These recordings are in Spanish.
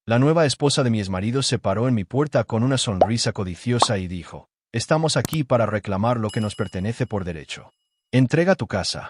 La nueva esposa de mi exmarido se paró en mi puerta con una sonrisa codiciosa y dijo: «Estamos aquí para reclamar lo que nos pertenece por derecho. Entrega tu casa».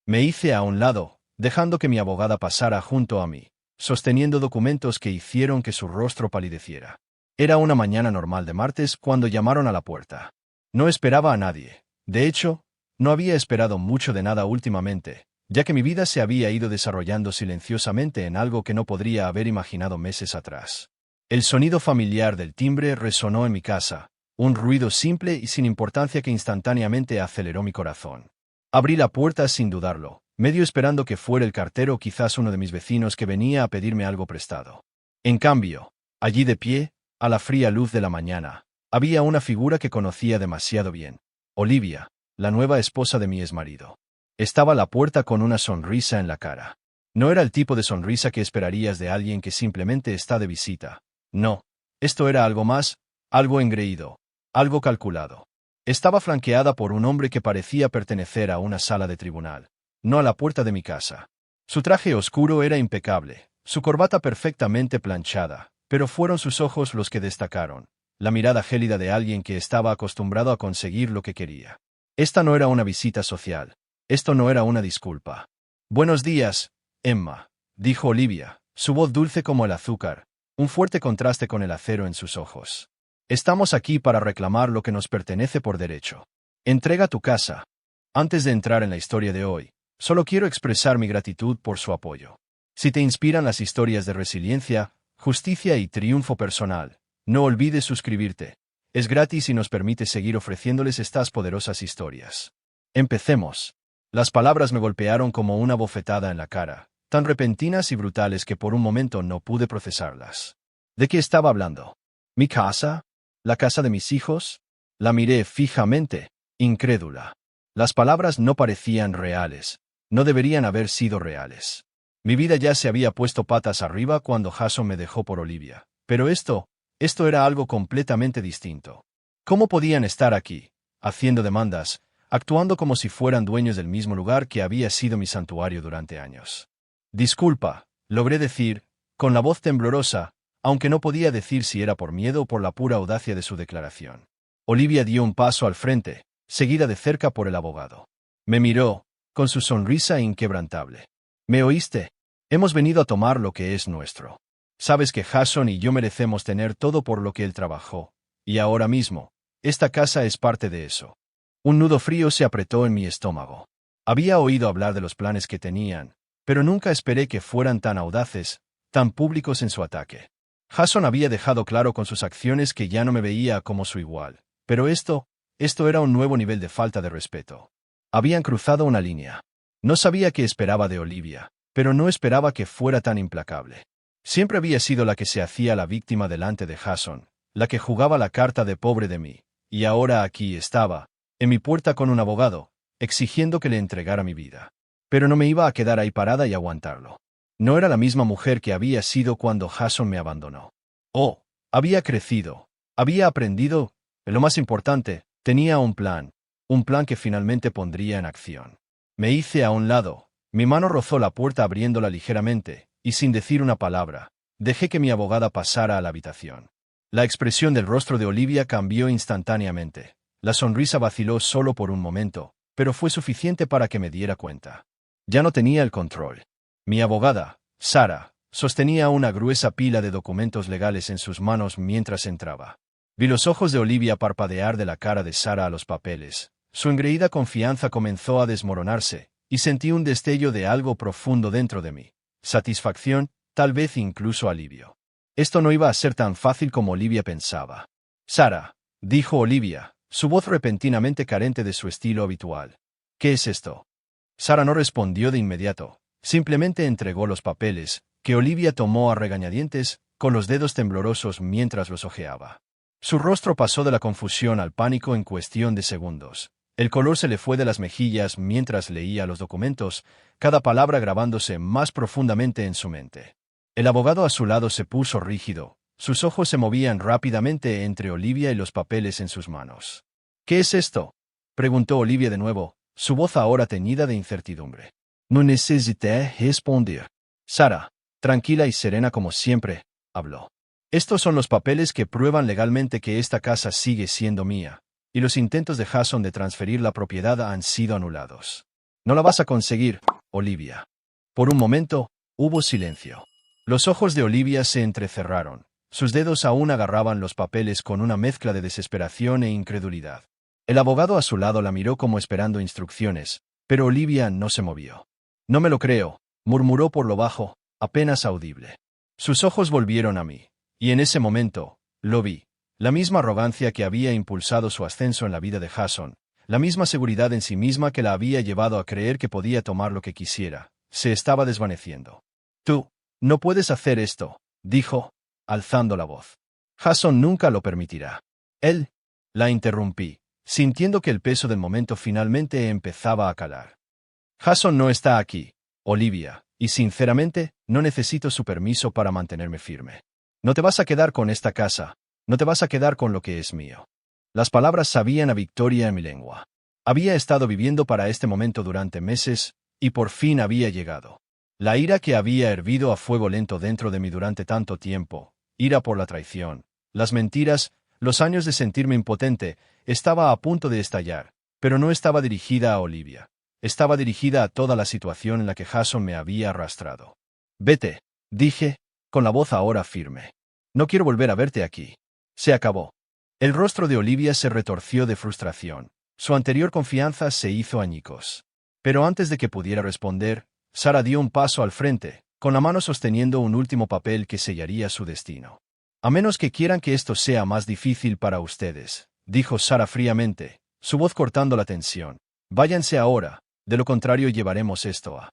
Me hice a un lado, dejando que mi abogada pasara junto a mí, sosteniendo documentos que hicieron que su rostro palideciera. Era una mañana normal de martes cuando llamaron a la puerta. No esperaba a nadie. De hecho, no había esperado mucho de nada últimamente, ya que mi vida se había ido desarrollando silenciosamente en algo que no podría haber imaginado meses atrás. El sonido familiar del timbre resonó en mi casa, un ruido simple y sin importancia que instantáneamente aceleró mi corazón. Abrí la puerta sin dudarlo, medio esperando que fuera el cartero o quizás uno de mis vecinos que venía a pedirme algo prestado. En cambio, allí de pie, a la fría luz de la mañana, había una figura que conocía demasiado bien: Olivia, la nueva esposa de mi exmarido. Estaba a la puerta con una sonrisa en la cara. No era el tipo de sonrisa que esperarías de alguien que simplemente está de visita. No, esto era algo más, algo engreído, algo calculado. Estaba flanqueada por un hombre que parecía pertenecer a una sala de tribunal, no a la puerta de mi casa. Su traje oscuro era impecable, su corbata perfectamente planchada, pero fueron sus ojos los que destacaron, la mirada gélida de alguien que estaba acostumbrado a conseguir lo que quería. Esta no era una visita social. Esto no era una disculpa. «Buenos días, Emma», dijo Olivia, su voz dulce como el azúcar, un fuerte contraste con el acero en sus ojos. «Estamos aquí para reclamar lo que nos pertenece por derecho. Entrega tu casa». Antes de entrar en la historia de hoy, solo quiero expresar mi gratitud por su apoyo. Si te inspiran las historias de resiliencia, justicia y triunfo personal, no olvides suscribirte. Es gratis y nos permite seguir ofreciéndoles estas poderosas historias. Empecemos. Las palabras me golpearon como una bofetada en la cara, tan repentinas y brutales que por un momento no pude procesarlas. ¿De qué estaba hablando? ¿Mi casa? ¿La casa de mis hijos? La miré fijamente, incrédula. Las palabras no parecían reales, no deberían haber sido reales. Mi vida ya se había puesto patas arriba cuando Jason me dejó por Olivia, pero esto era algo completamente distinto. ¿Cómo podían estar aquí, haciendo demandas, actuando como si fueran dueños del mismo lugar que había sido mi santuario durante años? «Disculpa», logré decir, con la voz temblorosa, aunque no podía decir si era por miedo o por la pura audacia de su declaración. Olivia dio un paso al frente, seguida de cerca por el abogado. Me miró, con su sonrisa inquebrantable. «¿Me oíste? Hemos venido a tomar lo que es nuestro. Sabes que Jason y yo merecemos tener todo por lo que él trabajó, y ahora mismo, esta casa es parte de eso». Un nudo frío se apretó en mi estómago. Había oído hablar de los planes que tenían, pero nunca esperé que fueran tan audaces, tan públicos en su ataque. Jason había dejado claro con sus acciones que ya no me veía como su igual, pero esto era un nuevo nivel de falta de respeto. Habían cruzado una línea. No sabía qué esperaba de Olivia, pero no esperaba que fuera tan implacable. Siempre había sido la que se hacía la víctima delante de Jason, la que jugaba la carta de pobre de mí, y ahora aquí estaba, en mi puerta con un abogado, exigiendo que le entregara mi vida. Pero no me iba a quedar ahí parada y aguantarlo. No era la misma mujer que había sido cuando Jason me abandonó. Oh, había crecido, había aprendido, y lo más importante, tenía un plan que finalmente pondría en acción. Me hice a un lado, mi mano rozó la puerta abriéndola ligeramente, y sin decir una palabra, dejé que mi abogada pasara a la habitación. La expresión del rostro de Olivia cambió instantáneamente. La sonrisa vaciló solo por un momento, pero fue suficiente para que me diera cuenta. Ya no tenía el control. Mi abogada, Sara, sostenía una gruesa pila de documentos legales en sus manos mientras entraba. Vi los ojos de Olivia parpadear de la cara de Sara a los papeles. Su engreída confianza comenzó a desmoronarse, y sentí un destello de algo profundo dentro de mí. Satisfacción, tal vez incluso alivio. Esto no iba a ser tan fácil como Olivia pensaba. «Sara», dijo Olivia, su voz repentinamente carente de su estilo habitual. «¿Qué es esto?» Sara no respondió de inmediato, simplemente entregó los papeles, que Olivia tomó a regañadientes, con los dedos temblorosos mientras los hojeaba. Su rostro pasó de la confusión al pánico en cuestión de segundos. El color se le fue de las mejillas mientras leía los documentos, cada palabra grabándose más profundamente en su mente. El abogado a su lado se puso rígido. Sus ojos se movían rápidamente entre Olivia y los papeles en sus manos. «¿Qué es esto?», preguntó Olivia de nuevo, su voz ahora teñida de incertidumbre. «No necesité responder». Sara, tranquila y serena como siempre, habló. Estos son los papeles que prueban legalmente que esta casa sigue siendo mía, y los intentos de Jason de transferir la propiedad han sido anulados. No la vas a conseguir, Olivia. Por un momento, hubo silencio. Los ojos de Olivia se entrecerraron. Sus dedos aún agarraban los papeles con una mezcla de desesperación e incredulidad. El abogado a su lado la miró como esperando instrucciones, pero Olivia no se movió. No me lo creo, murmuró por lo bajo, apenas audible. Sus ojos volvieron a mí, y en ese momento, lo vi. La misma arrogancia que había impulsado su ascenso en la vida de Jason, la misma seguridad en sí misma que la había llevado a creer que podía tomar lo que quisiera, se estaba desvaneciendo. Tú, no puedes hacer esto, dijo, alzando la voz. Jason nunca lo permitirá. Él, la interrumpí, sintiendo que el peso del momento finalmente empezaba a calar. Jason no está aquí, Olivia, y sinceramente, no necesito su permiso para mantenerme firme. No te vas a quedar con esta casa, no te vas a quedar con lo que es mío. Las palabras sabían a victoria en mi lengua. Había estado viviendo para este momento durante meses, y por fin había llegado. La ira que había hervido a fuego lento dentro de mí durante tanto tiempo, ira por la traición, las mentiras, los años de sentirme impotente, estaba a punto de estallar, pero no estaba dirigida a Olivia. Estaba dirigida a toda la situación en la que Jason me había arrastrado. Vete, dije, con la voz ahora firme. No quiero volver a verte aquí. Se acabó. El rostro de Olivia se retorció de frustración. Su anterior confianza se hizo añicos. Pero antes de que pudiera responder, Sara dio un paso al frente, con la mano sosteniendo un último papel que sellaría su destino. A menos que quieran que esto sea más difícil para ustedes, dijo Sara fríamente, su voz cortando la tensión. Váyanse ahora, de lo contrario llevaremos esto a...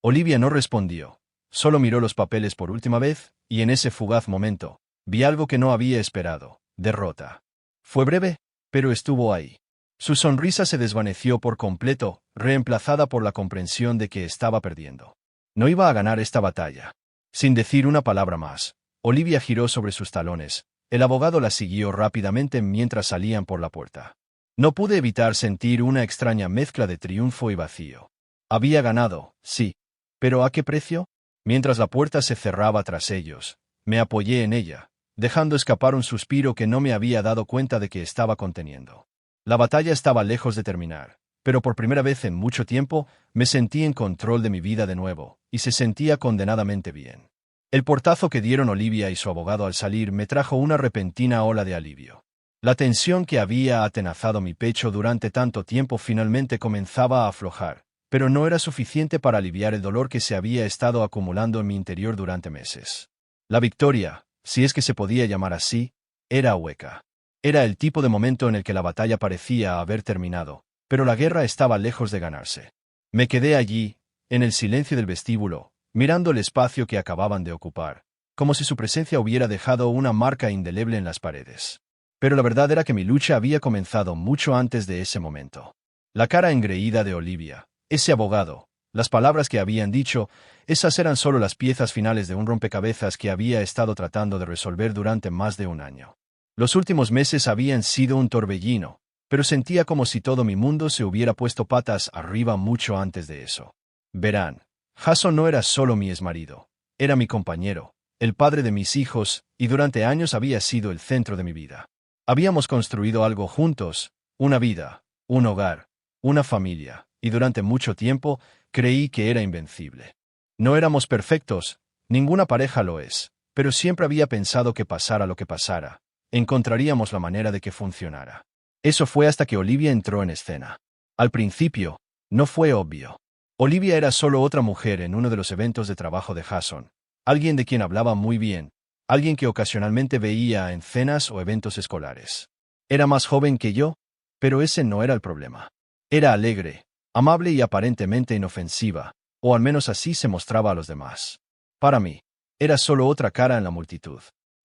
Olivia no respondió. Solo miró los papeles por última vez, y en ese fugaz momento, vi algo que no había esperado, derrota. Fue breve, pero estuvo ahí. Su sonrisa se desvaneció por completo, reemplazada por la comprensión de que estaba perdiendo. No iba a ganar esta batalla. Sin decir una palabra más, Olivia giró sobre sus talones. El abogado la siguió rápidamente mientras salían por la puerta. No pude evitar sentir una extraña mezcla de triunfo y vacío. Había ganado, sí. ¿Pero a qué precio? Mientras la puerta se cerraba tras ellos, me apoyé en ella, dejando escapar un suspiro que no me había dado cuenta de que estaba conteniendo. La batalla estaba lejos de terminar, pero por primera vez en mucho tiempo me sentí en control de mi vida de nuevo, y se sentía condenadamente bien. El portazo que dieron Olivia y su abogado al salir me trajo una repentina ola de alivio. La tensión que había atenazado mi pecho durante tanto tiempo finalmente comenzaba a aflojar, pero no era suficiente para aliviar el dolor que se había estado acumulando en mi interior durante meses. La victoria, si es que se podía llamar así, era hueca. Era el tipo de momento en el que la batalla parecía haber terminado, pero la guerra estaba lejos de ganarse. Me quedé allí, en el silencio del vestíbulo, mirando el espacio que acababan de ocupar, como si su presencia hubiera dejado una marca indeleble en las paredes. Pero la verdad era que mi lucha había comenzado mucho antes de ese momento. La cara engreída de Olivia, ese abogado, las palabras que habían dicho, esas eran solo las piezas finales de un rompecabezas que había estado tratando de resolver durante más de un año. Los últimos meses habían sido un torbellino, pero sentía como si todo mi mundo se hubiera puesto patas arriba mucho antes de eso. Verán, Jason no era solo mi exmarido, era mi compañero, el padre de mis hijos, y durante años había sido el centro de mi vida. Habíamos construido algo juntos, una vida, un hogar, una familia, y durante mucho tiempo creí que era invencible. No éramos perfectos, ninguna pareja lo es, pero siempre había pensado que pasara lo que pasara, encontraríamos la manera de que funcionara. Eso fue hasta que Olivia entró en escena. Al principio, no fue obvio. Olivia era solo otra mujer en uno de los eventos de trabajo de Jason, alguien de quien hablaba muy bien, alguien que ocasionalmente veía en cenas o eventos escolares. Era más joven que yo, pero ese no era el problema. Era alegre, amable y aparentemente inofensiva, o al menos así se mostraba a los demás. Para mí, era solo otra cara en la multitud.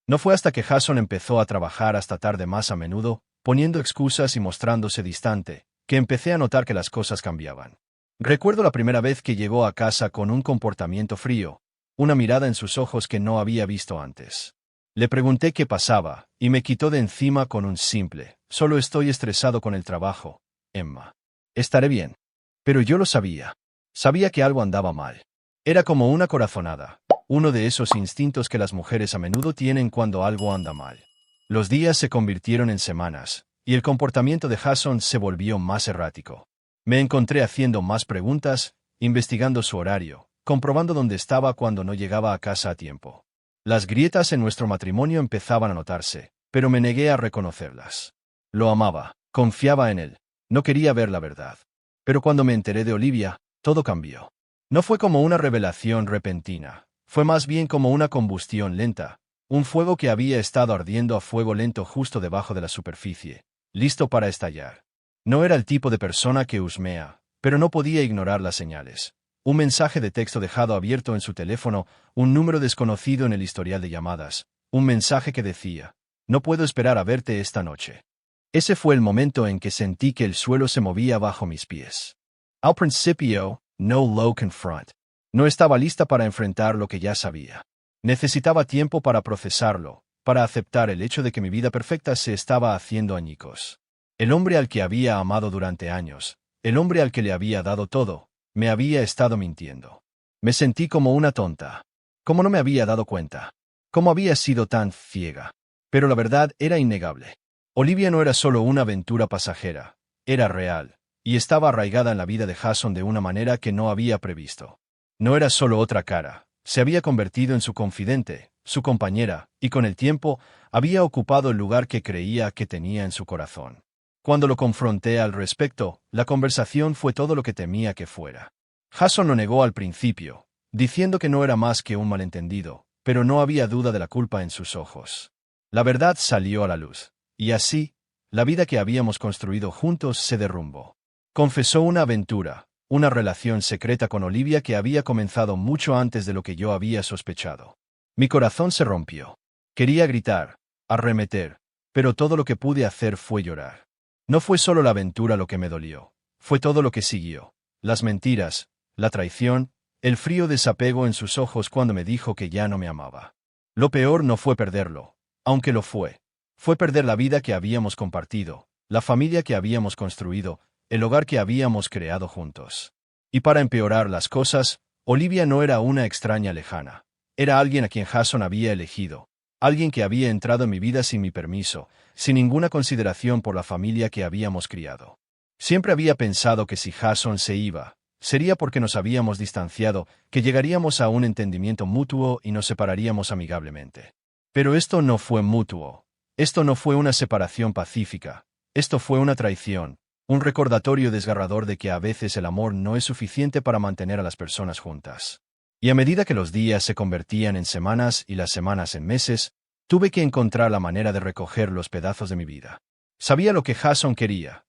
No fue hasta que Jason empezó a trabajar hasta tarde más a menudo, poniendo excusas y mostrándose distante, que empecé a notar que las cosas cambiaban. Recuerdo la primera vez que llegó a casa con un comportamiento frío, una mirada en sus ojos que no había visto antes. Le pregunté qué pasaba, y me quitó de encima con un simple, solo estoy estresado con el trabajo, Emma. Estaré bien. Pero yo lo sabía. Sabía que algo andaba mal. Era como una corazonada, uno de esos instintos que las mujeres a menudo tienen cuando algo anda mal. Los días se convirtieron en semanas, y el comportamiento de Jason se volvió más errático. Me encontré haciendo más preguntas, investigando su horario, comprobando dónde estaba cuando no llegaba a casa a tiempo. Las grietas en nuestro matrimonio empezaban a notarse, pero me negué a reconocerlas. Lo amaba, confiaba en él, no quería ver la verdad. Pero cuando me enteré de Olivia, todo cambió. No fue como una revelación repentina, fue más bien como una combustión lenta, un fuego que había estado ardiendo a fuego lento justo debajo de la superficie, listo para estallar. No era el tipo de persona que husmea, pero no podía ignorar las señales. Un mensaje de texto dejado abierto en su teléfono, un número desconocido en el historial de llamadas, un mensaje que decía: «No puedo esperar a verte esta noche». Ese fue el momento en que sentí que el suelo se movía bajo mis pies. Al principio, no lo confront. No estaba lista para enfrentar lo que ya sabía. Necesitaba tiempo para procesarlo, para aceptar el hecho de que mi vida perfecta se estaba haciendo añicos. El hombre al que había amado durante años, el hombre al que le había dado todo, me había estado mintiendo. Me sentí como una tonta. Como no me había dado cuenta. Cómo había sido tan ciega. Pero la verdad era innegable. Olivia no era solo una aventura pasajera, era real, y estaba arraigada en la vida de Jason de una manera que no había previsto. No era solo otra cara, se había convertido en su confidente, su compañera, y con el tiempo, había ocupado el lugar que creía que tenía en su corazón. Cuando lo confronté al respecto, la conversación fue todo lo que temía que fuera. Jason lo negó al principio, diciendo que no era más que un malentendido, pero no había duda de la culpa en sus ojos. La verdad salió a la luz. Y así, la vida que habíamos construido juntos se derrumbó. Confesó una aventura, una relación secreta con Olivia que había comenzado mucho antes de lo que yo había sospechado. Mi corazón se rompió. Quería gritar, arremeter, pero todo lo que pude hacer fue llorar. No fue solo la aventura lo que me dolió, fue todo lo que siguió. Las mentiras, la traición, el frío desapego en sus ojos cuando me dijo que ya no me amaba. Lo peor no fue perderlo, aunque lo fue. Fue perder la vida que habíamos compartido, la familia que habíamos construido, el hogar que habíamos creado juntos. Y para empeorar las cosas, Olivia no era una extraña lejana. Era alguien a quien Jason había elegido, alguien que había entrado en mi vida sin mi permiso, sin ninguna consideración por la familia que habíamos criado. Siempre había pensado que si Jason se iba, sería porque nos habíamos distanciado, que llegaríamos a un entendimiento mutuo y nos separaríamos amigablemente. Pero esto no fue mutuo. Esto no fue una separación pacífica, esto fue una traición, un recordatorio desgarrador de que a veces el amor no es suficiente para mantener a las personas juntas. Y a medida que los días se convertían en semanas y las semanas en meses, tuve que encontrar la manera de recoger los pedazos de mi vida. Sabía lo que Jason quería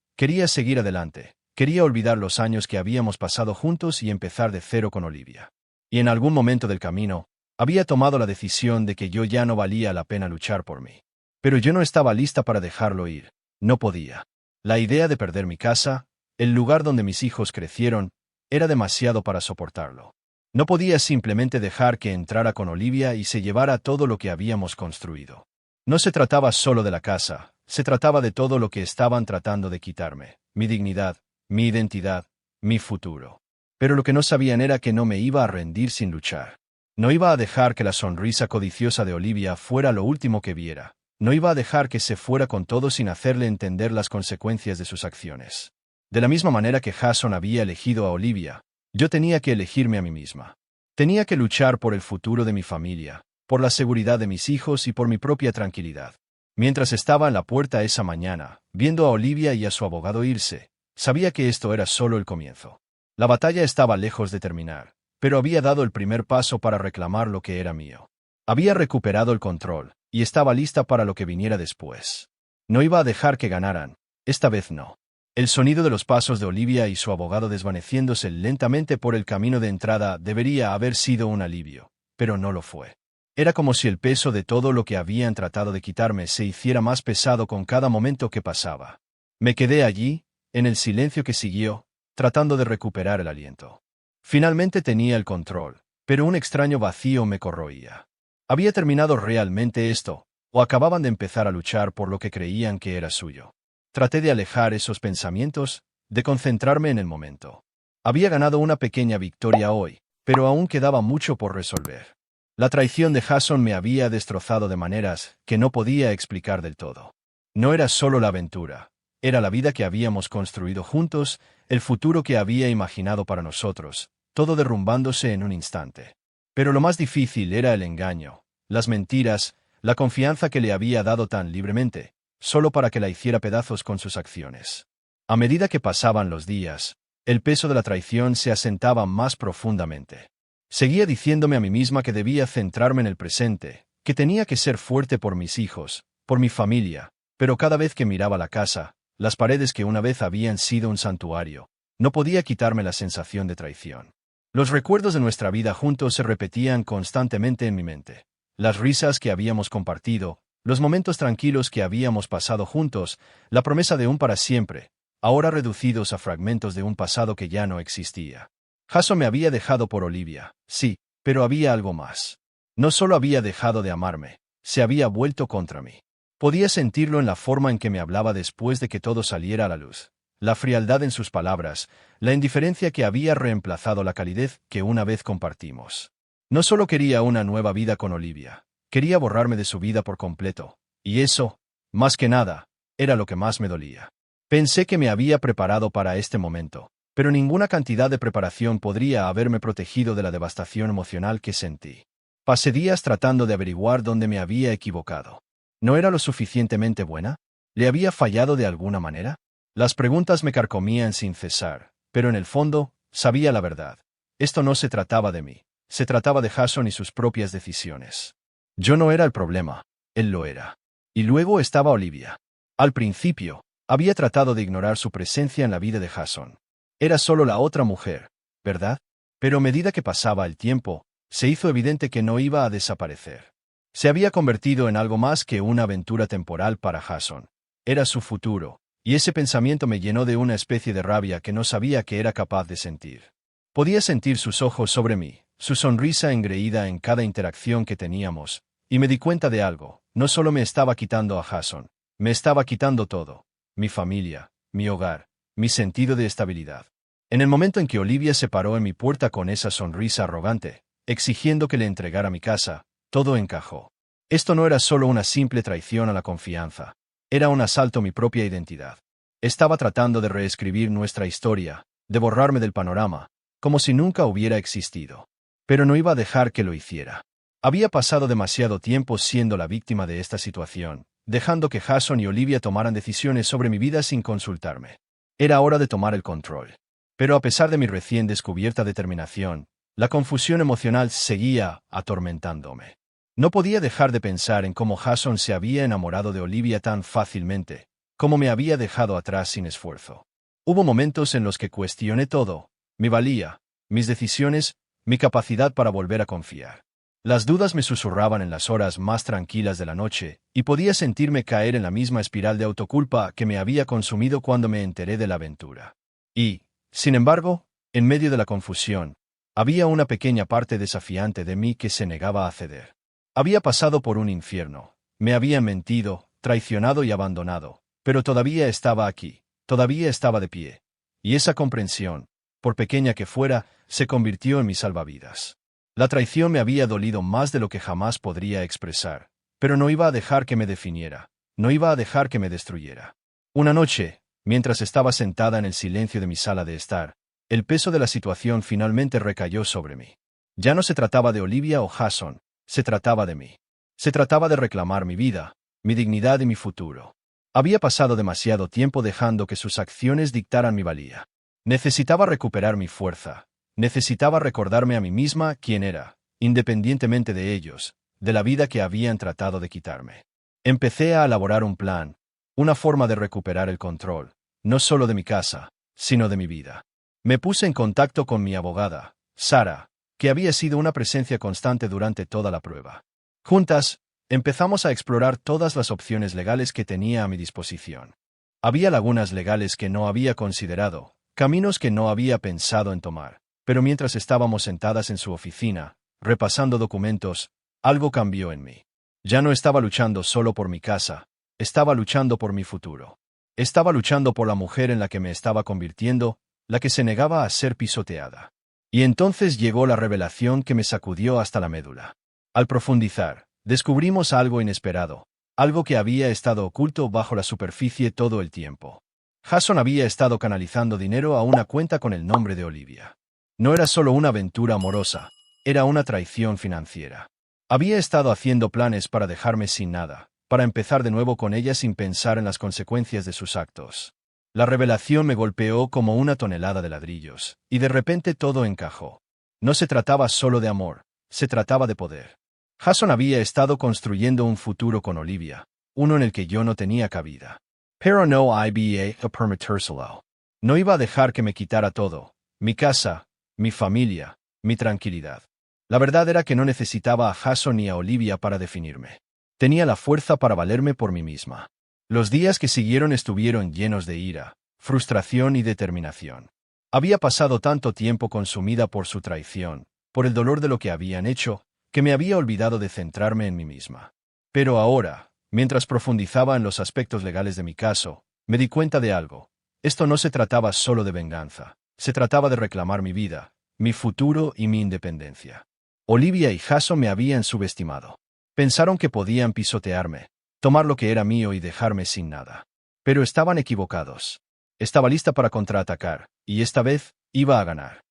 seguir adelante, quería olvidar los años que habíamos pasado juntos y empezar de cero con Olivia. Y en algún momento del camino, había tomado la decisión de que yo ya no valía la pena luchar por mí. Pero yo no estaba lista para dejarlo ir, no podía. La idea de perder mi casa, el lugar donde mis hijos crecieron, era demasiado para soportarlo. No podía simplemente dejar que entrara con Olivia y se llevara todo lo que habíamos construido. No se trataba solo de la casa, se trataba de todo lo que estaban tratando de quitarme, mi dignidad, mi identidad, mi futuro. Pero lo que no sabían era que no me iba a rendir sin luchar. No iba a dejar que la sonrisa codiciosa de Olivia fuera lo último que viera. No iba a dejar que se fuera con todo sin hacerle entender las consecuencias de sus acciones. De la misma manera que Jason había elegido a Olivia, yo tenía que elegirme a mí misma. Tenía que luchar por el futuro de mi familia, por la seguridad de mis hijos y por mi propia tranquilidad. Mientras estaba en la puerta esa mañana, viendo a Olivia y a su abogado irse, sabía que esto era solo el comienzo. La batalla estaba lejos de terminar, pero había dado el primer paso para reclamar lo que era mío. Había recuperado el control, y estaba lista para lo que viniera después. No iba a dejar que ganaran, esta vez no. El sonido de los pasos de Olivia y su abogado desvaneciéndose lentamente por el camino de entrada debería haber sido un alivio, pero no lo fue. Era como si el peso de todo lo que habían tratado de quitarme se hiciera más pesado con cada momento que pasaba. Me quedé allí, en el silencio que siguió, tratando de recuperar el aliento. Finalmente tenía el control, pero un extraño vacío me corroía. ¿Había terminado realmente esto, o acababan de empezar a luchar por lo que creían que era suyo? Traté de alejar esos pensamientos, de concentrarme en el momento. Había ganado una pequeña victoria hoy, pero aún quedaba mucho por resolver. La traición de Jason me había destrozado de maneras que no podía explicar del todo. No era solo la aventura, era la vida que habíamos construido juntos, el futuro que había imaginado para nosotros, todo derrumbándose en un instante. Pero lo más difícil era el engaño, las mentiras, la confianza que le había dado tan libremente, solo para que la hiciera pedazos con sus acciones. A medida que pasaban los días, el peso de la traición se asentaba más profundamente. Seguía diciéndome a mí misma que debía centrarme en el presente, que tenía que ser fuerte por mis hijos, por mi familia, pero cada vez que miraba la casa, las paredes que una vez habían sido un santuario, no podía quitarme la sensación de traición. Los recuerdos de nuestra vida juntos se repetían constantemente en mi mente. Las risas que habíamos compartido, los momentos tranquilos que habíamos pasado juntos, la promesa de un para siempre, ahora reducidos a fragmentos de un pasado que ya no existía. Jason me había dejado por Olivia, sí, pero había algo más. No solo había dejado de amarme, se había vuelto contra mí. Podía sentirlo en la forma en que me hablaba después de que todo saliera a la luz. La frialdad en sus palabras, la indiferencia que había reemplazado la calidez que una vez compartimos. No solo quería una nueva vida con Olivia, quería borrarme de su vida por completo, y eso, más que nada, era lo que más me dolía. Pensé que me había preparado para este momento, pero ninguna cantidad de preparación podría haberme protegido de la devastación emocional que sentí. Pasé días tratando de averiguar dónde me había equivocado. ¿No era lo suficientemente buena? ¿Le había fallado de alguna manera? Las preguntas me carcomían sin cesar, pero en el fondo, sabía la verdad. Esto no se trataba de mí, se trataba de Jason y sus propias decisiones. Yo no era el problema, él lo era. Y luego estaba Olivia. Al principio, había tratado de ignorar su presencia en la vida de Jason. Era solo la otra mujer, ¿verdad? Pero a medida que pasaba el tiempo, se hizo evidente que no iba a desaparecer. Se había convertido en algo más que una aventura temporal para Jason. Era su futuro, y ese pensamiento me llenó de una especie de rabia que no sabía que era capaz de sentir. Podía sentir sus ojos sobre mí, su sonrisa engreída en cada interacción que teníamos, y me di cuenta de algo: no solo me estaba quitando a Jason, me estaba quitando todo, mi familia, mi hogar, mi sentido de estabilidad. En el momento en que Olivia se paró en mi puerta con esa sonrisa arrogante, exigiendo que le entregara mi casa, todo encajó. Esto no era solo una simple traición a la confianza. Era un asalto a mi propia identidad. Estaba tratando de reescribir nuestra historia, de borrarme del panorama, como si nunca hubiera existido. Pero no iba a dejar que lo hiciera. Había pasado demasiado tiempo siendo la víctima de esta situación, dejando que Jason y Olivia tomaran decisiones sobre mi vida sin consultarme. Era hora de tomar el control. Pero a pesar de mi recién descubierta determinación, la confusión emocional seguía atormentándome. No podía dejar de pensar en cómo Jason se había enamorado de Olivia tan fácilmente, cómo me había dejado atrás sin esfuerzo. Hubo momentos en los que cuestioné todo: mi valía, mis decisiones, mi capacidad para volver a confiar. Las dudas me susurraban en las horas más tranquilas de la noche, y podía sentirme caer en la misma espiral de autoculpa que me había consumido cuando me enteré de la aventura. Y, sin embargo, en medio de la confusión, había una pequeña parte desafiante de mí que se negaba a ceder. Había pasado por un infierno, me habían mentido, traicionado y abandonado, pero todavía estaba aquí, todavía estaba de pie. Y esa comprensión, por pequeña que fuera, se convirtió en mi salvavidas. La traición me había dolido más de lo que jamás podría expresar, pero no iba a dejar que me definiera, no iba a dejar que me destruyera. Una noche, mientras estaba sentada en el silencio de mi sala de estar, el peso de la situación finalmente recayó sobre mí. Ya no se trataba de Olivia o Jason, se trataba de mí. Se trataba de reclamar mi vida, mi dignidad y mi futuro. Había pasado demasiado tiempo dejando que sus acciones dictaran mi valía. Necesitaba recuperar mi fuerza. Necesitaba recordarme a mí misma quién era, independientemente de ellos, de la vida que habían tratado de quitarme. Empecé a elaborar un plan, una forma de recuperar el control, no solo de mi casa, sino de mi vida. Me puse en contacto con mi abogada, Sara, que había sido una presencia constante durante toda la prueba. Juntas, empezamos a explorar todas las opciones legales que tenía a mi disposición. Había lagunas legales que no había considerado, caminos que no había pensado en tomar, pero mientras estábamos sentadas en su oficina, repasando documentos, algo cambió en mí. Ya no estaba luchando solo por mi casa, estaba luchando por mi futuro. Estaba luchando por la mujer en la que me estaba convirtiendo, la que se negaba a ser pisoteada. Y entonces llegó la revelación que me sacudió hasta la médula. Al profundizar, descubrimos algo inesperado, algo que había estado oculto bajo la superficie todo el tiempo. Jason había estado canalizando dinero a una cuenta con el nombre de Olivia. No era solo una aventura amorosa, era una traición financiera. Había estado haciendo planes para dejarme sin nada, para empezar de nuevo con ella sin pensar en las consecuencias de sus actos. La revelación me golpeó como una tonelada de ladrillos, y de repente todo encajó. No se trataba solo de amor, se trataba de poder. Jason había estado construyendo un futuro con Olivia, uno en el que yo no tenía cabida. Pero no iba a permitírselo. No iba a dejar que me quitara todo, mi casa, mi familia, mi tranquilidad. La verdad era que no necesitaba a Jason ni a Olivia para definirme. Tenía la fuerza para valerme por mí misma. Los días que siguieron estuvieron llenos de ira, frustración y determinación. Había pasado tanto tiempo consumida por su traición, por el dolor de lo que habían hecho, que me había olvidado de centrarme en mí misma. Pero ahora, mientras profundizaba en los aspectos legales de mi caso, me di cuenta de algo. Esto no se trataba solo de venganza, se trataba de reclamar mi vida, mi futuro y mi independencia. Olivia y Jason me habían subestimado. Pensaron que podían pisotearme, tomar lo que era mío y dejarme sin nada. Pero estaban equivocados. Estaba lista para contraatacar, y esta vez iba a ganar.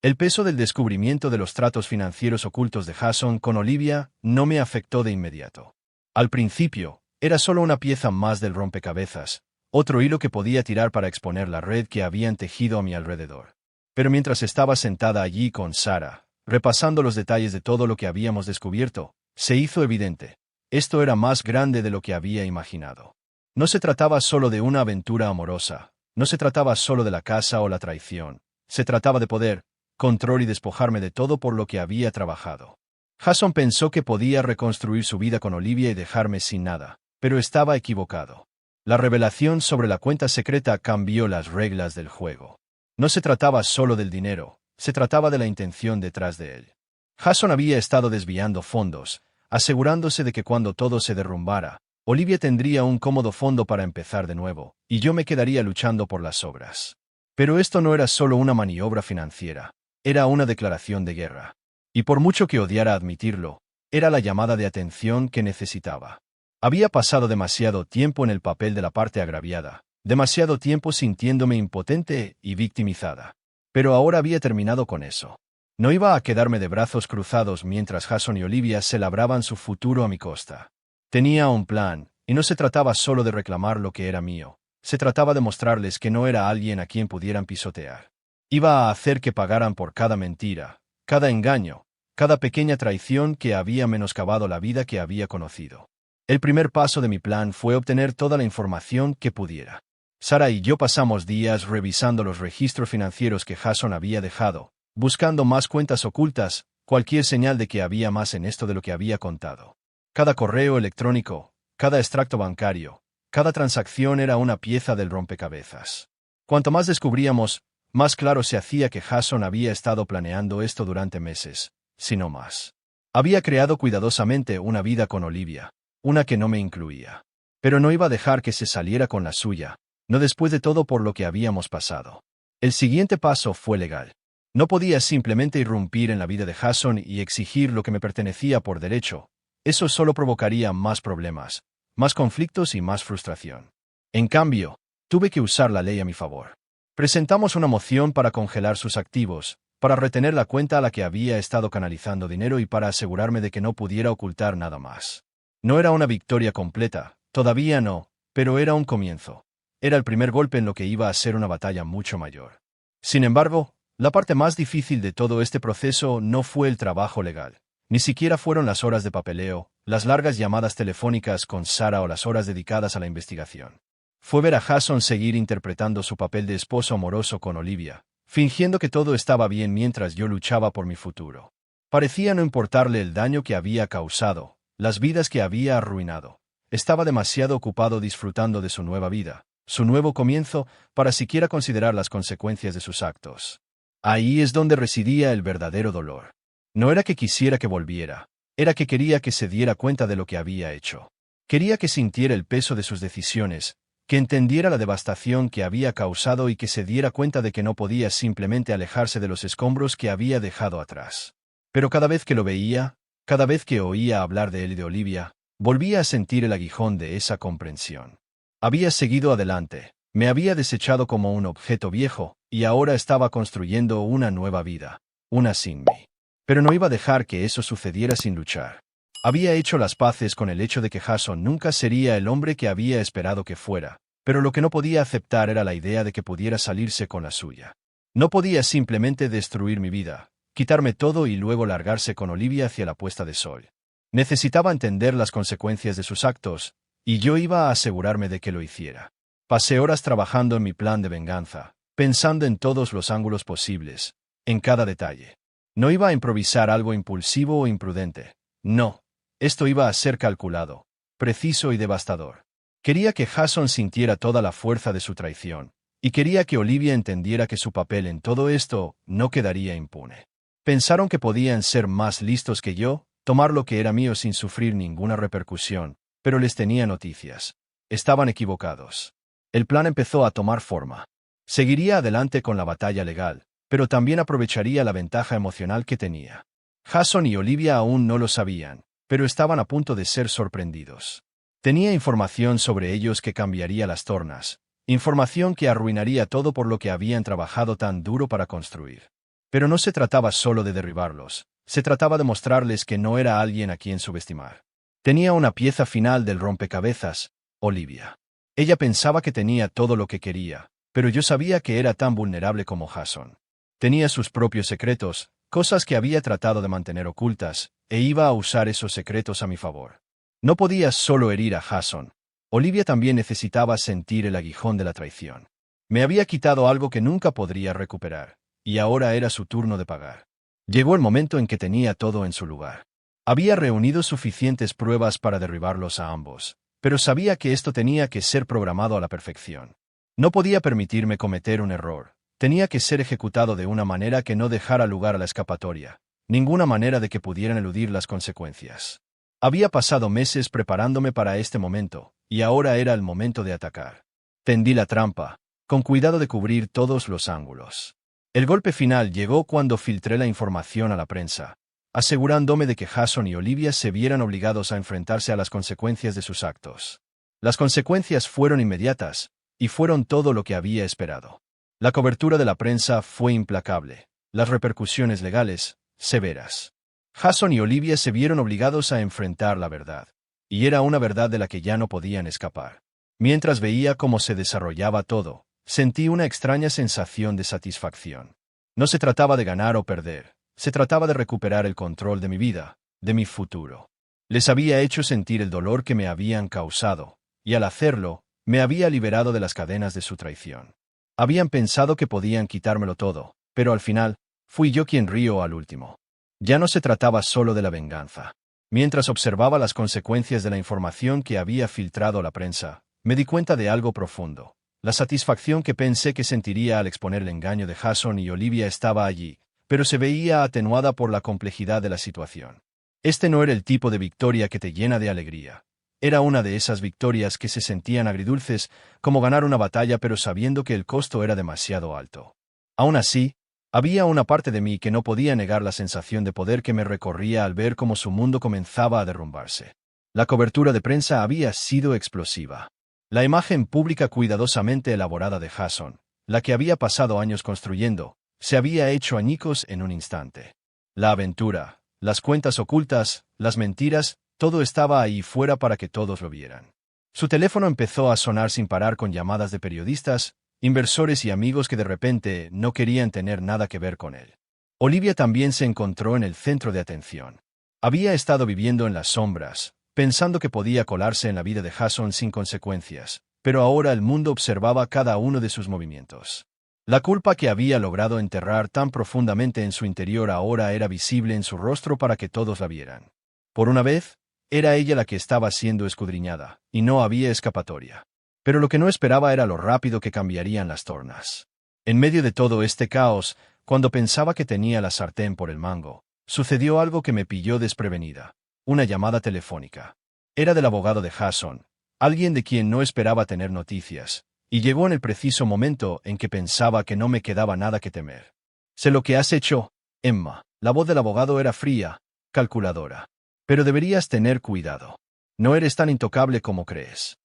El peso del descubrimiento de los tratos financieros ocultos de Jason con Olivia no me afectó de inmediato. Al principio, era solo una pieza más del rompecabezas, otro hilo que podía tirar para exponer la red que habían tejido a mi alrededor. Pero mientras estaba sentada allí con Sarah, repasando los detalles de todo lo que habíamos descubierto, se hizo evidente. Esto era más grande de lo que había imaginado. No se trataba solo de una aventura amorosa, no se trataba solo de la casa o la traición, se trataba de poder, control y despojarme de todo por lo que había trabajado. Jason pensó que podía reconstruir su vida con Olivia y dejarme sin nada, pero estaba equivocado. La revelación sobre la cuenta secreta cambió las reglas del juego. No se trataba solo del dinero, se trataba de la intención detrás de él. Jason había estado desviando fondos, asegurándose de que cuando todo se derrumbara, Olivia tendría un cómodo fondo para empezar de nuevo, y yo me quedaría luchando por las obras. Pero esto no era solo una maniobra financiera, era una declaración de guerra. Y por mucho que odiara admitirlo, era la llamada de atención que necesitaba. Había pasado demasiado tiempo en el papel de la parte agraviada, demasiado tiempo sintiéndome impotente y victimizada. Pero ahora había terminado con eso. No iba a quedarme de brazos cruzados mientras Jason y Olivia se labraban su futuro a mi costa. Tenía un plan, y no se trataba solo de reclamar lo que era mío, se trataba de mostrarles que no era alguien a quien pudieran pisotear. Iba a hacer que pagaran por cada mentira, cada engaño, cada pequeña traición que había menoscabado la vida que había conocido. El primer paso de mi plan fue obtener toda la información que pudiera. Sarah y yo pasamos días revisando los registros financieros que Jason había dejado, buscando más cuentas ocultas, cualquier señal de que había más en esto de lo que había contado. Cada correo electrónico, cada extracto bancario, cada transacción era una pieza del rompecabezas. Cuanto más descubríamos, más claro se hacía que Jason había estado planeando esto durante meses, si no más. Había creado cuidadosamente una vida con Olivia, una que no me incluía. Pero no iba a dejar que se saliera con la suya, no después de todo por lo que habíamos pasado. El siguiente paso fue legal. No podía simplemente irrumpir en la vida de Jason y exigir lo que me pertenecía por derecho. Eso solo provocaría más problemas, más conflictos y más frustración. En cambio, tuve que usar la ley a mi favor. Presentamos una moción para congelar sus activos, para retener la cuenta a la que había estado canalizando dinero y para asegurarme de que no pudiera ocultar nada más. No era una victoria completa, todavía no, pero era un comienzo. Era el primer golpe en lo que iba a ser una batalla mucho mayor. Sin embargo, la parte más difícil de todo este proceso no fue el trabajo legal. Ni siquiera fueron las horas de papeleo, las largas llamadas telefónicas con Sarah o las horas dedicadas a la investigación. Fue ver a Jason seguir interpretando su papel de esposo amoroso con Olivia, fingiendo que todo estaba bien mientras yo luchaba por mi futuro. Parecía no importarle el daño que había causado, las vidas que había arruinado. Estaba demasiado ocupado disfrutando de su nueva vida, su nuevo comienzo, para siquiera considerar las consecuencias de sus actos. Ahí es donde residía el verdadero dolor. No era que quisiera que volviera, era que quería que se diera cuenta de lo que había hecho. Quería que sintiera el peso de sus decisiones, que entendiera la devastación que había causado y que se diera cuenta de que no podía simplemente alejarse de los escombros que había dejado atrás. Pero cada vez que lo veía, cada vez que oía hablar de él y de Olivia, volvía a sentir el aguijón de esa comprensión. Había seguido adelante, me había desechado como un objeto viejo, y ahora estaba construyendo una nueva vida, una sin mí. Pero no iba a dejar que eso sucediera sin luchar. Había hecho las paces con el hecho de que Jason nunca sería el hombre que había esperado que fuera, pero lo que no podía aceptar era la idea de que pudiera salirse con la suya. No podía simplemente destruir mi vida, quitarme todo y luego largarse con Olivia hacia la puesta de sol. Necesitaba entender las consecuencias de sus actos, y yo iba a asegurarme de que lo hiciera. Pasé horas trabajando en mi plan de venganza, pensando en todos los ángulos posibles, en cada detalle. No iba a improvisar algo impulsivo o imprudente. No. Esto iba a ser calculado, preciso y devastador. Quería que Jason sintiera toda la fuerza de su traición, y quería que Olivia entendiera que su papel en todo esto no quedaría impune. Pensaron que podían ser más listos que yo, tomar lo que era mío sin sufrir ninguna repercusión, pero les tenía noticias. Estaban equivocados. El plan empezó a tomar forma. Seguiría adelante con la batalla legal, pero también aprovecharía la ventaja emocional que tenía. Jason y Olivia aún no lo sabían, pero estaban a punto de ser sorprendidos. Tenía información sobre ellos que cambiaría las tornas, información que arruinaría todo por lo que habían trabajado tan duro para construir. Pero no se trataba solo de derribarlos, se trataba de mostrarles que no era alguien a quien subestimar. Tenía una pieza final del rompecabezas, Olivia. Ella pensaba que tenía todo lo que quería, pero yo sabía que era tan vulnerable como Jason. Tenía sus propios secretos, cosas que había tratado de mantener ocultas, e iba a usar esos secretos a mi favor. No podía solo herir a Jason. Olivia también necesitaba sentir el aguijón de la traición. Me había quitado algo que nunca podría recuperar, y ahora era su turno de pagar. Llegó el momento en que tenía todo en su lugar. Había reunido suficientes pruebas para derribarlos a ambos, pero sabía que esto tenía que ser programado a la perfección. No podía permitirme cometer un error. Tenía que ser ejecutado de una manera que no dejara lugar a la escapatoria, ninguna manera de que pudieran eludir las consecuencias. Había pasado meses preparándome para este momento, y ahora era el momento de atacar. Tendí la trampa, con cuidado de cubrir todos los ángulos. El golpe final llegó cuando filtré la información a la prensa, asegurándome de que Jason y Olivia se vieran obligados a enfrentarse a las consecuencias de sus actos. Las consecuencias fueron inmediatas, y fueron todo lo que había esperado. La cobertura de la prensa fue implacable, las repercusiones legales, severas. Jason y Olivia se vieron obligados a enfrentar la verdad, y era una verdad de la que ya no podían escapar. Mientras veía cómo se desarrollaba todo, sentí una extraña sensación de satisfacción. No se trataba de ganar o perder, se trataba de recuperar el control de mi vida, de mi futuro. Les había hecho sentir el dolor que me habían causado, y al hacerlo, me había liberado de las cadenas de su traición. Habían pensado que podían quitármelo todo, pero al final, fui yo quien río al último. Ya no se trataba solo de la venganza. Mientras observaba las consecuencias de la información que había filtrado a la prensa, me di cuenta de algo profundo. La satisfacción que pensé que sentiría al exponer el engaño de Jason y Olivia estaba allí, pero se veía atenuada por la complejidad de la situación. Este no era el tipo de victoria que te llena de alegría. Era una de esas victorias que se sentían agridulces, como ganar una batalla pero sabiendo que el costo era demasiado alto. Aún así, había una parte de mí que no podía negar la sensación de poder que me recorría al ver cómo su mundo comenzaba a derrumbarse. La cobertura de prensa había sido explosiva. La imagen pública cuidadosamente elaborada de Jason, la que había pasado años construyendo, se había hecho añicos en un instante. La aventura, las cuentas ocultas, las mentiras, todo estaba ahí fuera para que todos lo vieran. Su teléfono empezó a sonar sin parar con llamadas de periodistas, inversores y amigos que de repente no querían tener nada que ver con él. Olivia también se encontró en el centro de atención. Había estado viviendo en las sombras, pensando que podía colarse en la vida de Jason sin consecuencias, pero ahora el mundo observaba cada uno de sus movimientos. La culpa que había logrado enterrar tan profundamente en su interior ahora era visible en su rostro para que todos la vieran. Por una vez, era ella la que estaba siendo escudriñada, y no había escapatoria. Pero lo que no esperaba era lo rápido que cambiarían las tornas. En medio de todo este caos, cuando pensaba que tenía la sartén por el mango, sucedió algo que me pilló desprevenida. Una llamada telefónica. Era del abogado de Jason, alguien de quien no esperaba tener noticias, y llegó en el preciso momento en que pensaba que no me quedaba nada que temer. Sé lo que has hecho, Emma. La voz del abogado era fría, calculadora. Pero deberías tener cuidado. No eres tan intocable como crees.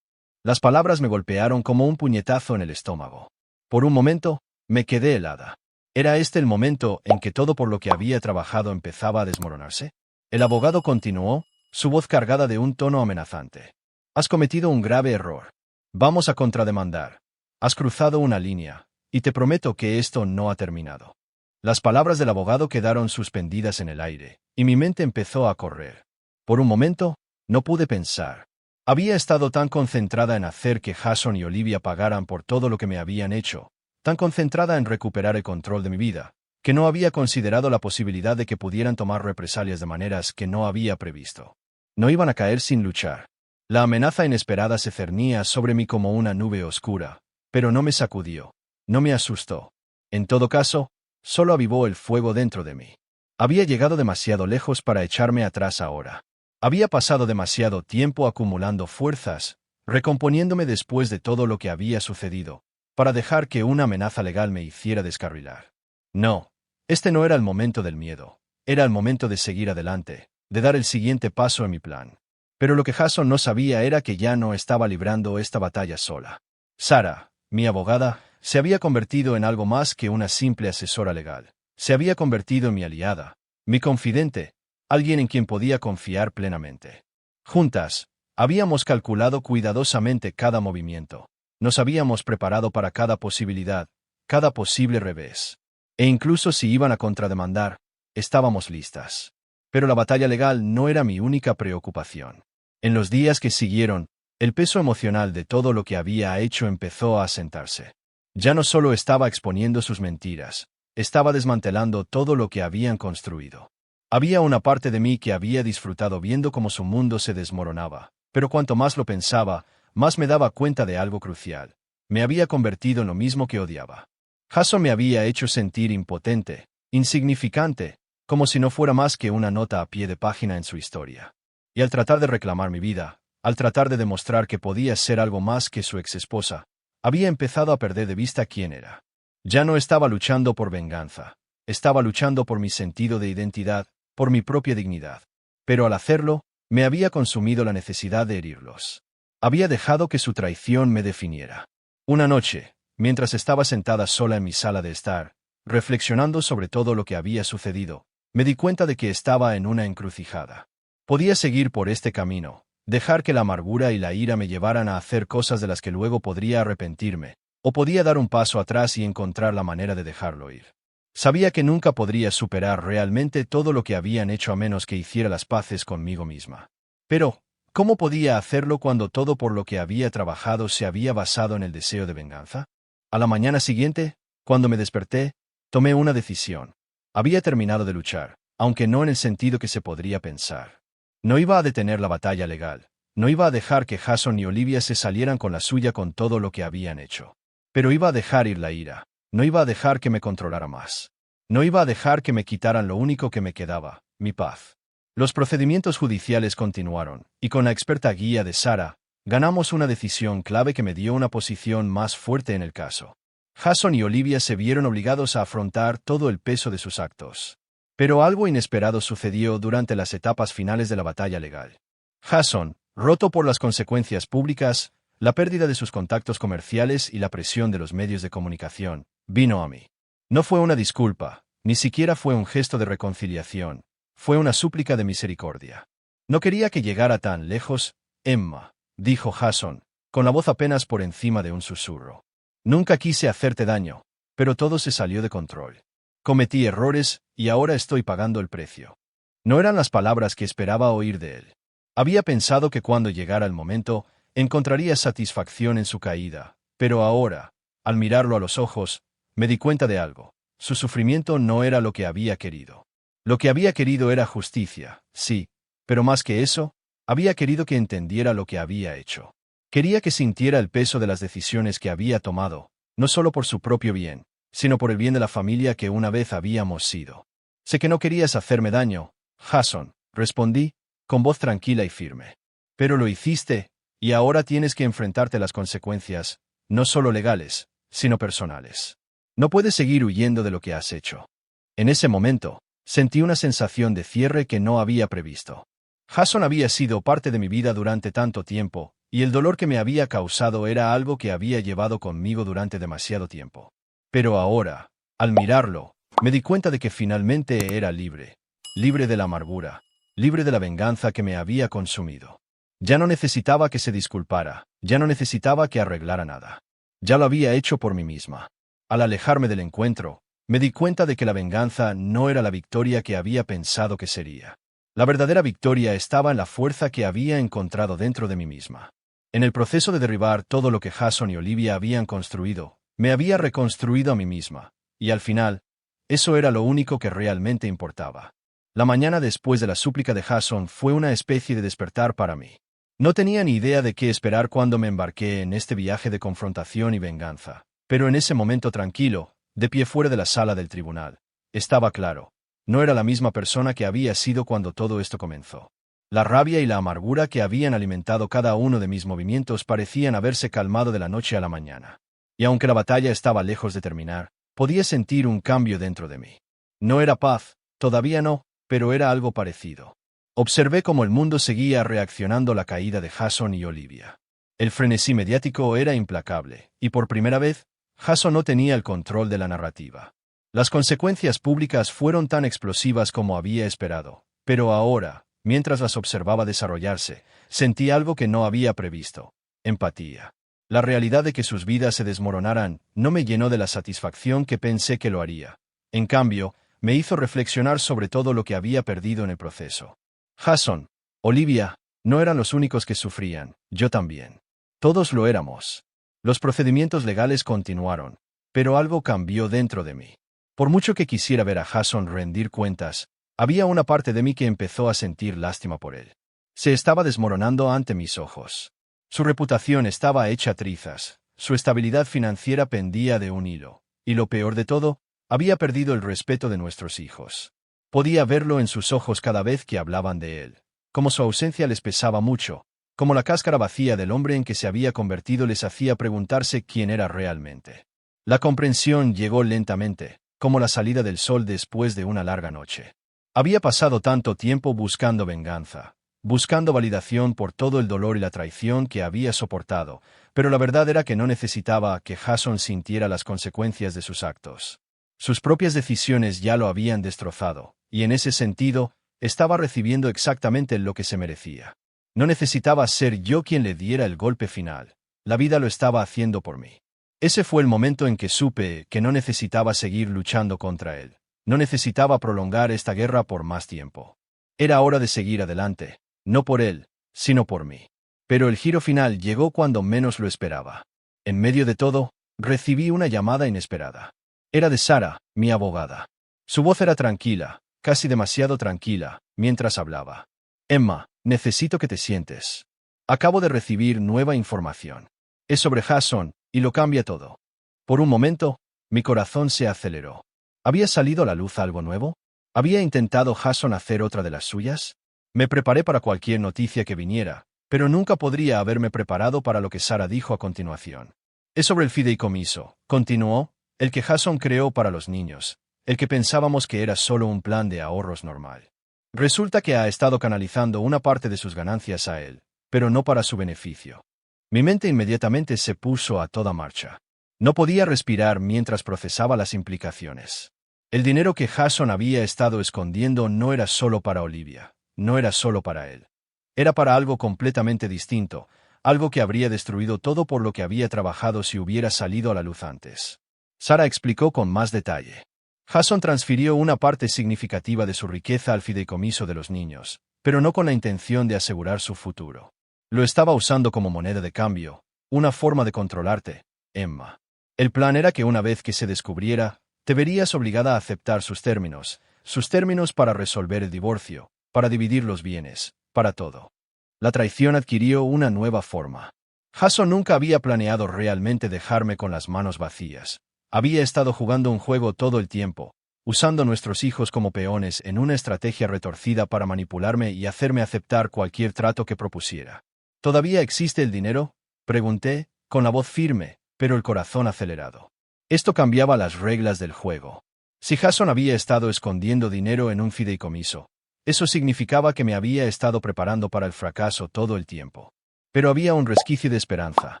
Las palabras me golpearon como un puñetazo en el estómago. Por un momento, me quedé helada. ¿Era este el momento en que todo por lo que había trabajado empezaba a desmoronarse? El abogado continuó, su voz cargada de un tono amenazante. Has cometido un grave error. Vamos a contrademandar. Has cruzado una línea, y te prometo que esto no ha terminado. Las palabras del abogado quedaron suspendidas en el aire, y mi mente empezó a correr. Por un momento, no pude pensar. Había estado tan concentrada en hacer que Jason y Olivia pagaran por todo lo que me habían hecho, tan concentrada en recuperar el control de mi vida, que no había considerado la posibilidad de que pudieran tomar represalias de maneras que no había previsto. No iban a caer sin luchar. La amenaza inesperada se cernía sobre mí como una nube oscura, pero no me sacudió, no me asustó. En todo caso, solo avivó el fuego dentro de mí. Había llegado demasiado lejos para echarme atrás ahora. Había pasado demasiado tiempo acumulando fuerzas, recomponiéndome después de todo lo que había sucedido, para dejar que una amenaza legal me hiciera descarrilar. No, este no era el momento del miedo, era el momento de seguir adelante, de dar el siguiente paso en mi plan. Pero lo que Jason no sabía era que ya no estaba librando esta batalla sola. Sarah, mi abogada, se había convertido en algo más que una simple asesora legal. Se había convertido en mi aliada, mi confidente, alguien en quien podía confiar plenamente. Juntas, habíamos calculado cuidadosamente cada movimiento. Nos habíamos preparado para cada posibilidad, cada posible revés. E incluso si iban a contrademandar, estábamos listas. Pero la batalla legal no era mi única preocupación. En los días que siguieron, el peso emocional de todo lo que había hecho empezó a asentarse. Ya no solo estaba exponiendo sus mentiras, estaba desmantelando todo lo que habían construido. Había una parte de mí que había disfrutado viendo cómo su mundo se desmoronaba, pero cuanto más lo pensaba, más me daba cuenta de algo crucial. Me había convertido en lo mismo que odiaba. Jason me había hecho sentir impotente, insignificante, como si no fuera más que una nota a pie de página en su historia. Y al tratar de reclamar mi vida, al tratar de demostrar que podía ser algo más que su exesposa, había empezado a perder de vista quién era. Ya no estaba luchando por venganza, estaba luchando por mi sentido de identidad, por mi propia dignidad. Pero al hacerlo, me había consumido la necesidad de herirlos. Había dejado que su traición me definiera. Una noche, mientras estaba sentada sola en mi sala de estar, reflexionando sobre todo lo que había sucedido, me di cuenta de que estaba en una encrucijada. Podía seguir por este camino, dejar que la amargura y la ira me llevaran a hacer cosas de las que luego podría arrepentirme, o podía dar un paso atrás y encontrar la manera de dejarlo ir. Sabía que nunca podría superar realmente todo lo que habían hecho a menos que hiciera las paces conmigo misma. Pero, ¿cómo podía hacerlo cuando todo por lo que había trabajado se había basado en el deseo de venganza? A la mañana siguiente, cuando me desperté, tomé una decisión. Había terminado de luchar, aunque no en el sentido que se podría pensar. No iba a detener la batalla legal, no iba a dejar que Jason y Olivia se salieran con la suya con todo lo que habían hecho. Pero iba a dejar ir la ira, no iba a dejar que me controlara más. No iba a dejar que me quitaran lo único que me quedaba, mi paz. Los procedimientos judiciales continuaron, y con la experta guía de Sarah, ganamos una decisión clave que me dio una posición más fuerte en el caso. Jason y Olivia se vieron obligados a afrontar todo el peso de sus actos. Pero algo inesperado sucedió durante las etapas finales de la batalla legal. Jason, roto por las consecuencias públicas, la pérdida de sus contactos comerciales y la presión de los medios de comunicación, vino a mí. No fue una disculpa, ni siquiera fue un gesto de reconciliación, fue una súplica de misericordia. No quería que llegara tan lejos, Emma, dijo Jason, con la voz apenas por encima de un susurro. Nunca quise hacerte daño, pero todo se salió de control. Cometí errores, y ahora estoy pagando el precio. No eran las palabras que esperaba oír de él. Había pensado que cuando llegara el momento, encontraría satisfacción en su caída, pero ahora, al mirarlo a los ojos, me di cuenta de algo. Su sufrimiento no era lo que había querido. Lo que había querido era justicia, sí, pero más que eso, había querido que entendiera lo que había hecho. Quería que sintiera el peso de las decisiones que había tomado, no solo por su propio bien, sino por el bien de la familia que una vez habíamos sido. Sé que no querías hacerme daño, Jason, respondí, con voz tranquila y firme. Pero lo hiciste, Y ahora tienes que enfrentarte a las consecuencias, no solo legales, sino personales. No puedes seguir huyendo de lo que has hecho. En ese momento, sentí una sensación de cierre que no había previsto. Jason había sido parte de mi vida durante tanto tiempo, y el dolor que me había causado era algo que había llevado conmigo durante demasiado tiempo. Pero ahora, al mirarlo, me di cuenta de que finalmente era libre. Libre de la amargura, libre de la venganza que me había consumido. Ya no necesitaba que se disculpara, ya no necesitaba que arreglara nada. Ya lo había hecho por mí misma. Al alejarme del encuentro, me di cuenta de que la venganza no era la victoria que había pensado que sería. La verdadera victoria estaba en la fuerza que había encontrado dentro de mí misma. En el proceso de derribar todo lo que Jason y Olivia habían construido, me había reconstruido a mí misma, y al final, eso era lo único que realmente importaba. La mañana después de la súplica de Jason fue una especie de despertar para mí. No tenía ni idea de qué esperar cuando me embarqué en este viaje de confrontación y venganza, pero en ese momento tranquilo, de pie fuera de la sala del tribunal, estaba claro. No era la misma persona que había sido cuando todo esto comenzó. La rabia y la amargura que habían alimentado cada uno de mis movimientos parecían haberse calmado de la noche a la mañana. Y aunque la batalla estaba lejos de terminar, podía sentir un cambio dentro de mí. No era paz, todavía no, pero era algo parecido. Observé cómo el mundo seguía reaccionando a la caída de Jason y Olivia. El frenesí mediático era implacable, y por primera vez, Jason no tenía el control de la narrativa. Las consecuencias públicas fueron tan explosivas como había esperado, pero ahora, mientras las observaba desarrollarse, sentí algo que no había previsto: empatía. La realidad de que sus vidas se desmoronaran no me llenó de la satisfacción que pensé que lo haría. En cambio, me hizo reflexionar sobre todo lo que había perdido en el proceso. Jason, Olivia, no eran los únicos que sufrían, yo también. Todos lo éramos. Los procedimientos legales continuaron, pero algo cambió dentro de mí. Por mucho que quisiera ver a Jason rendir cuentas, había una parte de mí que empezó a sentir lástima por él. Se estaba desmoronando ante mis ojos. Su reputación estaba hecha trizas, su estabilidad financiera pendía de un hilo, y lo peor de todo, había perdido el respeto de nuestros hijos. Podía verlo en sus ojos cada vez que hablaban de él, como su ausencia les pesaba mucho, como la cáscara vacía del hombre en que se había convertido les hacía preguntarse quién era realmente. La comprensión llegó lentamente, como la salida del sol después de una larga noche. Había pasado tanto tiempo buscando venganza, buscando validación por todo el dolor y la traición que había soportado, pero la verdad era que no necesitaba que Jason sintiera las consecuencias de sus actos. Sus propias decisiones ya lo habían destrozado, y en ese sentido, estaba recibiendo exactamente lo que se merecía. No necesitaba ser yo quien le diera el golpe final, la vida lo estaba haciendo por mí. Ese fue el momento en que supe que no necesitaba seguir luchando contra él, no necesitaba prolongar esta guerra por más tiempo. Era hora de seguir adelante, no por él, sino por mí. Pero el giro final llegó cuando menos lo esperaba. En medio de todo, recibí una llamada inesperada. Era de Sara, mi abogada. Su voz era tranquila, casi demasiado tranquila, mientras hablaba. Emma, necesito que te sientes. Acabo de recibir nueva información. Es sobre Jason, y lo cambia todo. Por un momento, mi corazón se aceleró. ¿Había salido a la luz algo nuevo? ¿Había intentado Jason hacer otra de las suyas? Me preparé para cualquier noticia que viniera, pero nunca podría haberme preparado para lo que Sara dijo a continuación. Es sobre el fideicomiso, continuó, el que Jason creó para los niños, el que pensábamos que era solo un plan de ahorros normal. Resulta que ha estado canalizando una parte de sus ganancias a él, pero no para su beneficio. Mi mente inmediatamente se puso a toda marcha. No podía respirar mientras procesaba las implicaciones. El dinero que Jason había estado escondiendo no era solo para Olivia, no era solo para él. Era para algo completamente distinto, algo que habría destruido todo por lo que había trabajado si hubiera salido a la luz antes. Sara explicó con más detalle. Jason transfirió una parte significativa de su riqueza al fideicomiso de los niños, pero no con la intención de asegurar su futuro. Lo estaba usando como moneda de cambio, una forma de controlarte, Emma. El plan era que una vez que se descubriera, te verías obligada a aceptar sus términos para resolver el divorcio, para dividir los bienes, para todo. La traición adquirió una nueva forma. Jason nunca había planeado realmente dejarme con las manos vacías. Había estado jugando un juego todo el tiempo, usando a nuestros hijos como peones en una estrategia retorcida para manipularme y hacerme aceptar cualquier trato que propusiera. ¿Todavía existe el dinero? Pregunté, con la voz firme, pero el corazón acelerado. Esto cambiaba las reglas del juego. Si Jason había estado escondiendo dinero en un fideicomiso, eso significaba que me había estado preparando para el fracaso todo el tiempo. Pero había un resquicio de esperanza.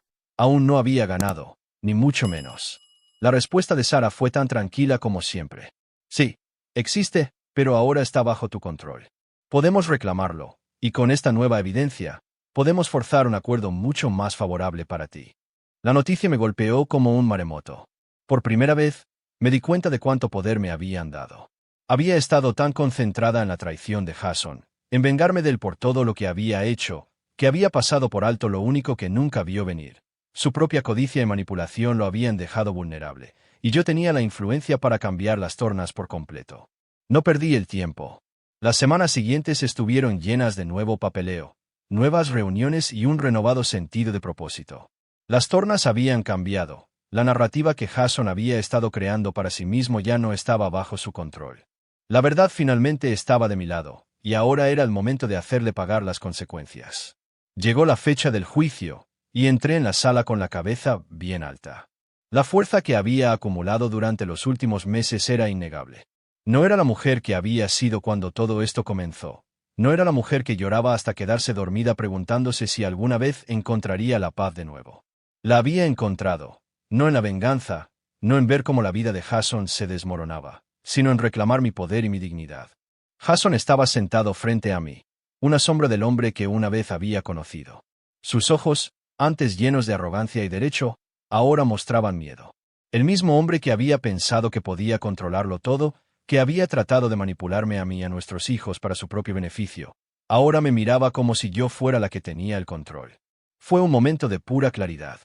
Aún no había ganado, ni mucho menos. La respuesta de Sara fue tan tranquila como siempre. Sí, existe, pero ahora está bajo tu control. Podemos reclamarlo, y con esta nueva evidencia, podemos forzar un acuerdo mucho más favorable para ti. La noticia me golpeó como un maremoto. Por primera vez, me di cuenta de cuánto poder me habían dado. Había estado tan concentrada en la traición de Jason, en vengarme de él por todo lo que había hecho, que había pasado por alto lo único que nunca vio venir. Su propia codicia y manipulación lo habían dejado vulnerable, y yo tenía la influencia para cambiar las tornas por completo. No perdí el tiempo. Las semanas siguientes estuvieron llenas de nuevo papeleo, nuevas reuniones y un renovado sentido de propósito. Las tornas habían cambiado. La narrativa que Jason había estado creando para sí mismo ya no estaba bajo su control. La verdad finalmente estaba de mi lado, y ahora era el momento de hacerle pagar las consecuencias. Llegó la fecha del juicio, y entré en la sala con la cabeza bien alta. La fuerza que había acumulado durante los últimos meses era innegable. No era la mujer que había sido cuando todo esto comenzó. No era la mujer que lloraba hasta quedarse dormida preguntándose si alguna vez encontraría la paz de nuevo. La había encontrado, no en la venganza, no en ver cómo la vida de Jason se desmoronaba, sino en reclamar mi poder y mi dignidad. Jason estaba sentado frente a mí, una sombra del hombre que una vez había conocido. Sus ojos, antes llenos de arrogancia y derecho, ahora mostraban miedo. El mismo hombre que había pensado que podía controlarlo todo, que había tratado de manipularme a mí y a nuestros hijos para su propio beneficio, ahora me miraba como si yo fuera la que tenía el control. Fue un momento de pura claridad.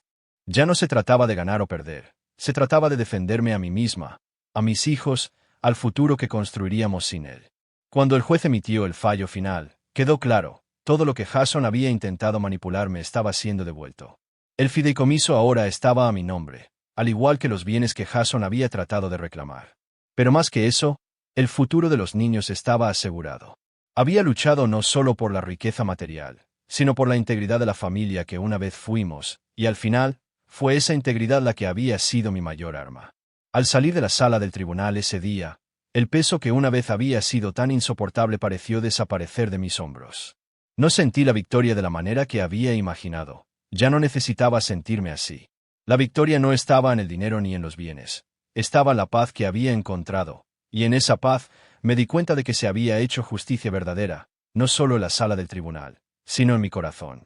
Ya no se trataba de ganar o perder, se trataba de defenderme a mí misma, a mis hijos, al futuro que construiríamos sin él. Cuando el juez emitió el fallo final, quedó claro, todo lo que Jason había intentado manipularme estaba siendo devuelto. El fideicomiso ahora estaba a mi nombre, al igual que los bienes que Jason había tratado de reclamar. Pero más que eso, el futuro de los niños estaba asegurado. Había luchado no solo por la riqueza material, sino por la integridad de la familia que una vez fuimos, y al final, fue esa integridad la que había sido mi mayor arma. Al salir de la sala del tribunal ese día, el peso que una vez había sido tan insoportable pareció desaparecer de mis hombros. No sentí la victoria de la manera que había imaginado. Ya no necesitaba sentirme así. La victoria no estaba en el dinero ni en los bienes. Estaba en la paz que había encontrado, y en esa paz me di cuenta de que se había hecho justicia verdadera, no solo en la sala del tribunal, sino en mi corazón.